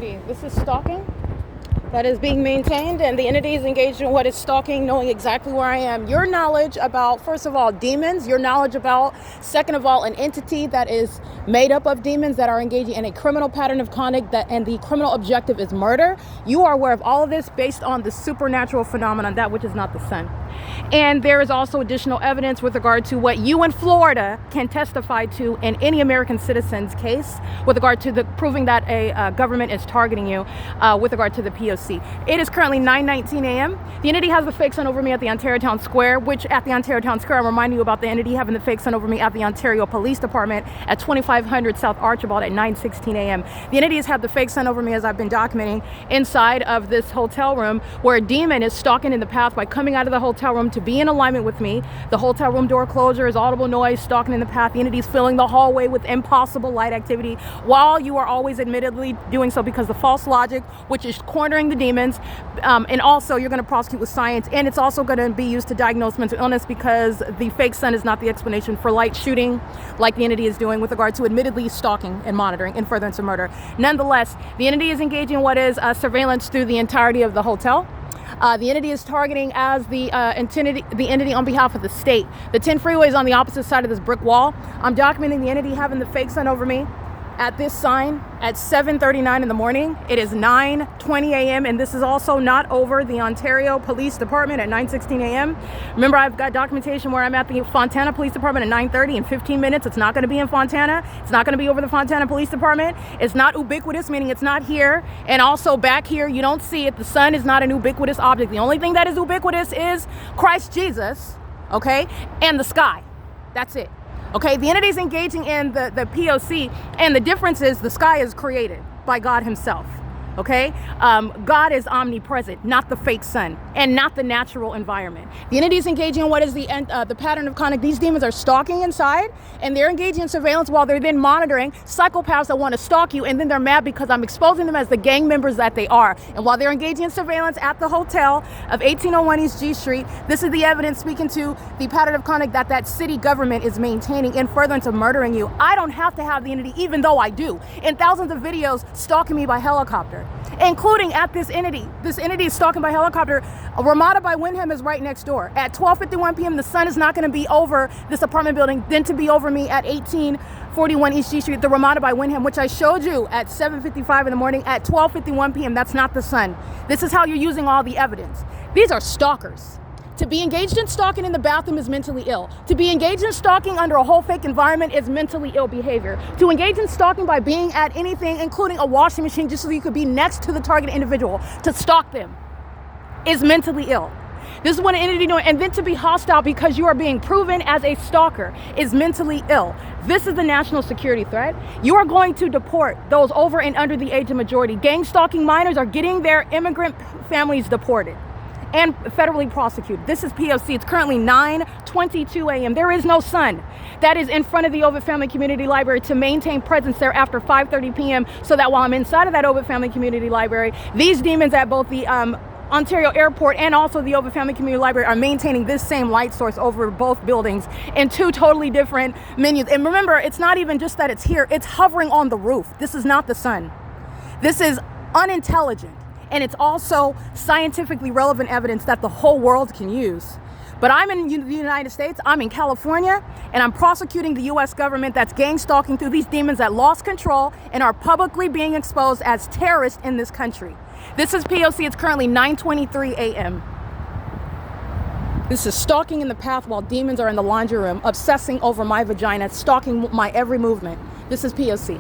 security. This is stalking that is being maintained, and the entity is engaged in what is stalking, knowing exactly where I am. Your knowledge about, first of all, demons, your knowledge about, second of all, an entity that is made up of demons that are engaging in a criminal pattern of conduct, and the criminal objective is murder. You are aware of all of this based on the supernatural phenomenon, that which is not the sun. And there is also additional evidence with regard to what you in Florida can testify to in any American citizen's case with regard to the proving that a government is targeting you with regard to the P.O.C. It is currently 9:19 a.m. The entity has the fake sun over me at the Ontario Town Square, which at the Ontario Town Square, I'm reminding you about the entity having the fake sun over me at the Ontario Police Department at 2500 South Archibald at 9:16 a.m. The entity has had the fake sun over me, as I've been documenting, inside of this hotel room where a demon is stalking in the path by coming out of the hotel room to be in alignment with me. The hotel room door closure is audible noise, stalking in the path. The entity is filling the hallway with impossible light activity while you are always admittedly doing so because the false logic, which is cornering the demons, and also you're going to prosecute with science, and it's also going to be used to diagnose mental illness because the fake sun is not the explanation for light shooting like the entity is doing with regard to admittedly stalking and monitoring in furtherance of murder. Nonetheless, the entity is engaging in what is surveillance through the entirety of the hotel. The entity is targeting as the entity on behalf of the state. The 10 freeway is on the opposite side of this brick wall. I'm documenting the entity having the fake sun over me at this sign at 7:39 in the morning. It is 9:20 a.m. and this is also not over the Ontario Police Department at 9:16 a.m. Remember, I've got documentation where I'm at the Fontana Police Department at 9:30 in 15 minutes. It's not going to be in Fontana. It's not going to be over the Fontana Police Department. It's not ubiquitous, meaning it's not here. And also back here, you don't see it. The sun is not an ubiquitous object. The only thing that is ubiquitous is Christ Jesus, okay, and the sky. That's it. Okay, the entity is engaging in the P.O.C. and the difference is the sky is created by God himself. Okay, God is omnipresent, not the fake sun and not the natural environment. The entity is engaging in what is the pattern of conduct. These demons are stalking inside and they're engaging in surveillance while they're then monitoring psychopaths that want to stalk you, and then they're mad because I'm exposing them as the gang members that they are. And while they're engaging in surveillance at the hotel of 1801 East G Street, this is the evidence speaking to the pattern of conduct that city government is maintaining in furtherance of murdering you. I don't have to have the entity, even though I do, in thousands of videos stalking me by helicopter, including at this entity. This entity is stalking by helicopter. Ramada by Wyndham is right next door. At 12:51 p.m., the sun is not going to be over this apartment building, then to be over me at 1841 East G Street, the Ramada by Wyndham, which I showed you at 7:55 in the morning at 12:51 p.m. That's not the sun. This is how you're using all the evidence. These are stalkers. To be engaged in stalking in the bathroom is mentally ill. To be engaged in stalking under a whole fake environment is mentally ill behavior. To engage in stalking by being at anything, including a washing machine, just so you could be next to the target individual, to stalk them, is mentally ill. This is what an entity doing. And then to be hostile because you are being proven as a stalker is mentally ill. This is the national security threat. You are going to deport those over and under the age of majority. Gang stalking minors are getting their immigrant families deported and federally prosecuted. This is P.O.C. It's currently 9:22 a.m. There is no sun. That is in front of the Ovid Family Community Library to maintain presence there after 5:30 p.m. so that while I'm inside of that Ovid Family Community Library, these demons at both the Ontario Airport and also the Ovid Family Community Library are maintaining this same light source over both buildings in two totally different menus. And remember, it's not even just that it's here, it's hovering on the roof. This is not the sun. This is unintelligent. And it's also scientifically relevant evidence that the whole world can use. But I'm in the United States, I'm in California, and I'm prosecuting the U.S. government that's gang stalking through these demons that lost control and are publicly being exposed as terrorists in this country. This is P.O.C. It's currently 9:23 a.m. This is stalking in the path while demons are in the laundry room, obsessing over my vagina, stalking my every movement. This is P.O.C.